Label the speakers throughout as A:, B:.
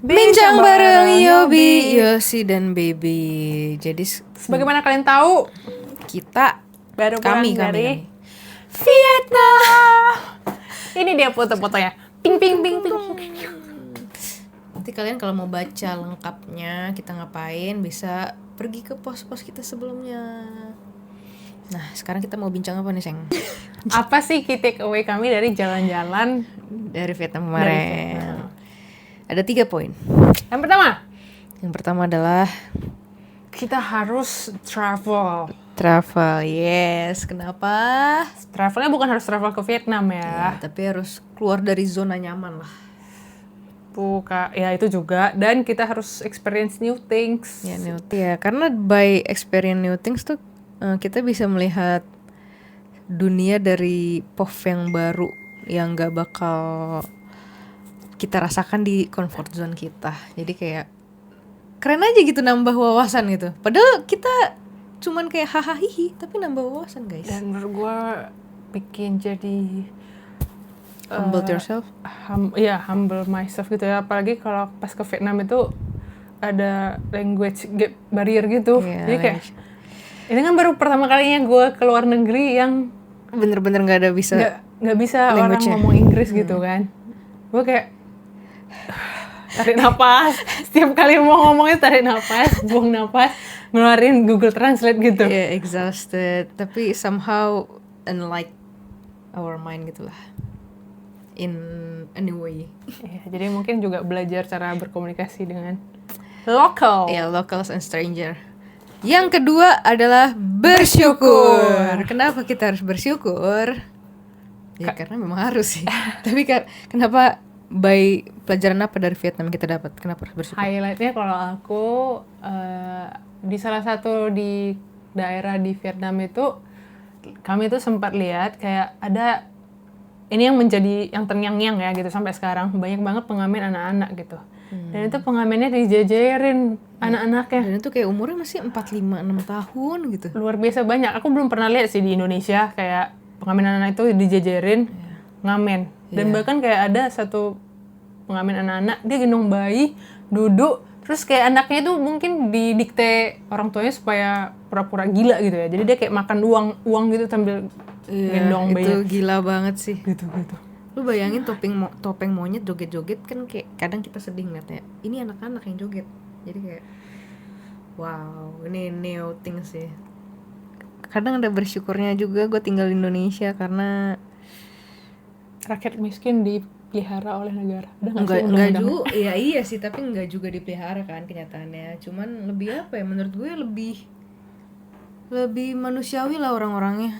A: Bincang bareng Yobi, Yosi dan Baby. Jadi
B: Sebagaimana kalian tahu,
A: kita
B: baru pulang
A: kami
B: dari Vietnam. Ini dia foto-fotonya. Ping ping ping ping.
A: Nanti kalian kalau mau baca lengkapnya kita ngapain bisa pergi ke pos-pos kita sebelumnya. Nah sekarang kita mau bincang apa nih Seng?
B: Apa sih key takeaway kami dari jalan-jalan
A: Dari Vietnam
B: dari
A: kemarin.
B: Vietnam?
A: Ada 3 poin.
B: Yang pertama,
A: adalah
B: kita harus travel.
A: travel. Yes, kenapa?
B: Travelnya bukan harus travel ke Vietnam ya.
A: Tapi harus keluar dari zona nyaman lah.
B: Ya itu juga. Dan kita harus experience new things.
A: Ya, karena by experience new things tuh kita bisa melihat dunia dari POV yang baru yang gak bakal kita rasakan di comfort zone kita. Jadi kayak keren aja gitu nambah wawasan gitu. Padahal kita cuman kayak hahaha tapi nambah wawasan guys.
B: Dan menurut gue bikin jadi
A: Humble yourself.
B: Humble myself gitu ya. Apalagi kalau pas ke Vietnam itu ada language gap barrier gitu. Jadi kayak ini kan baru pertama kalinya gue ke luar negeri yang
A: bener-bener nggak
B: bisa orang ngomong Inggris gitu kan. Gue kayak tarik napas. Setiap kali mau ngomongnya tarik napas, buang napas, ngeluarin Google Translate gitu.
A: Yeah, exhausted. Tapi somehow unlike our mind gitulah. In any way.
B: Ya, jadi mungkin juga belajar cara berkomunikasi dengan local.
A: Ya, locals and stranger. Yang kedua adalah bersyukur. Kenapa kita harus bersyukur? Ya karena memang harus sih. Tapi kenapa by pelajaran apa dari Vietnam kita dapat? Kenapa harus bersyukur?
B: Highlightnya kalau aku di salah satu di daerah di Vietnam itu kami tuh sempat lihat kayak ada ini yang menjadi yang terngiang-ngiang ya gitu sampai sekarang banyak banget pengamen anak-anak gitu. Dan itu pengamennya dijejerin anak-anaknya.
A: Dan itu kayak umurnya masih 4, 5, 6 tahun gitu.
B: Luar biasa banyak. Aku belum pernah lihat sih di Indonesia kayak pengamen anak-anak itu dijejerin ngamen. Dan bahkan kayak ada satu pengamen anak-anak, dia gendong bayi, duduk, terus kayak anaknya itu mungkin didikte orang tuanya supaya pura-pura gila gitu ya. Jadi dia kayak makan uang gitu sambil gendong bayi.
A: Itu gila banget sih.
B: Gitu.
A: Lu bayangin topeng monyet joget-joget kan kayak kadang kita sedih ngeliatnya. Ini anak-anak yang joget. Jadi kayak wow, ini new things sih. Kadang ada bersyukurnya juga gue tinggal di Indonesia karena
B: rakyat miskin dipelihara oleh negara.
A: Enggak juga, ya iya sih, tapi enggak juga dipelihara kan kenyataannya. Cuman lebih apa ya, menurut gue lebih manusiawi lah orang-orangnya.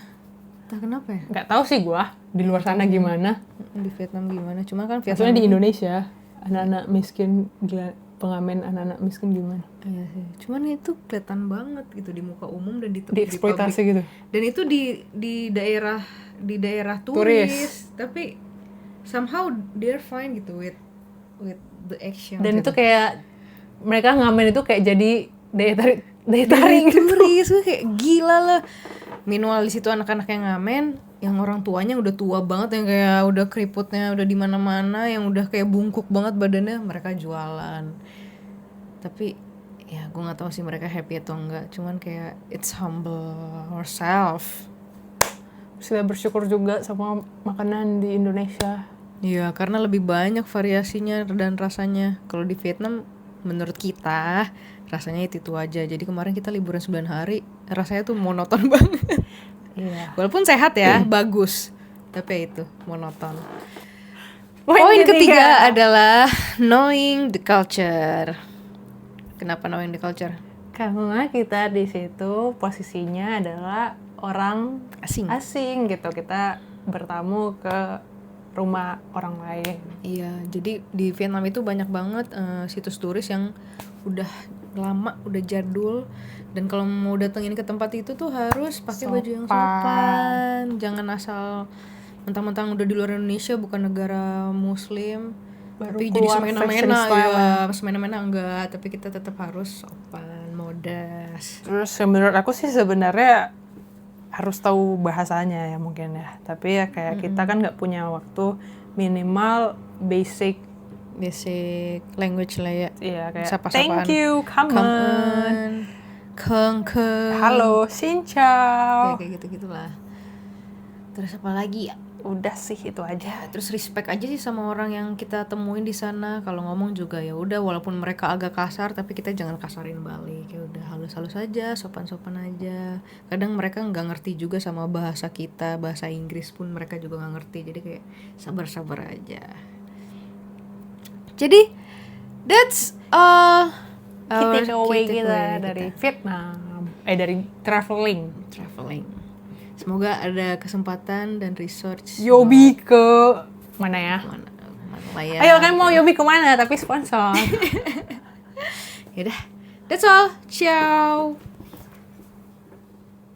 A: Entah kenapa ya.
B: Nggak tahu sih gue di luar sana gimana.
A: Di Vietnam gimana? Cuma kan Vietnam.
B: Maksudnya di Indonesia anak-anak miskin gila, pengamen anak-anak miskin gimana?
A: Iya sih. Cuman itu kelihatan banget gitu di muka umum dan
B: dieksploitasi
A: di
B: gitu.
A: Dan itu di daerah turis. Tapi somehow they're fine gitu with the action.
B: Dan
A: gitu.
B: itu kayak mereka ngamen itu kayak jadi daya tarik gitu.
A: Turis kayak gila lah. Minimal di situ anak-anak yang ngamen, yang orang tuanya udah tua banget, yang kayak udah keriputnya udah di mana-mana, yang udah kayak bungkuk banget badannya, mereka jualan. Tapi ya gue nggak tahu sih mereka happy atau enggak. Cuman kayak it's humble ourselves.
B: Kita bersyukur juga sama makanan di Indonesia.
A: Iya, karena lebih banyak variasinya dan rasanya. Kalau di Vietnam menurut kita rasanya itu aja. Jadi kemarin kita liburan 9 hari, rasanya tuh monoton banget.
B: Iya.
A: Walaupun sehat ya, bagus. Tapi itu monoton. Poin ketiga adalah knowing the culture. Kenapa knowing the culture?
B: Karena kita di situ posisinya adalah orang asing gitu. Kita bertamu ke rumah orang lain.
A: Iya, jadi di Vietnam itu banyak banget situs turis yang udah lama, udah jadul, dan kalau mau datengin ke tempat itu tuh harus pakai baju yang sopan. Jangan asal mentang-mentang udah di luar Indonesia, bukan negara muslim, baru tapi jadi semena-mena enggak, tapi kita tetap harus sopan, modas.
B: Terus menurut aku sih sebenarnya harus tahu bahasanya ya mungkin ya, tapi ya kayak kita kan nggak punya waktu, minimal basic
A: basic language lah ya.
B: Iya, kayak
A: Sapa-sapaan.
B: thank you, come on.
A: Keng.
B: Halo, xin ciao.
A: Kayak gitu-gitulah. Terus apa lagi ya?
B: Udah sih itu aja.
A: Terus respect aja sih sama orang yang kita temuin di sana. Kalau ngomong juga ya udah, walaupun mereka agak kasar tapi kita jangan kasarin balik. Ya udah, halus-halus aja, sopan-sopan aja. Kadang mereka nggak ngerti juga sama bahasa kita, bahasa Inggris pun mereka juga nggak ngerti. Jadi kayak sabar-sabar aja. Jadi that's
B: Key takeaway
A: key
B: kita
A: takeaway
B: dari Vietnam. Dari traveling.
A: Semoga ada kesempatan dan research
B: Yobi ke mana ya?
A: mana lah ya.
B: Ayo kan mau Yobi kemana tapi sponsor.
A: Yaudah, that's all. Ciao.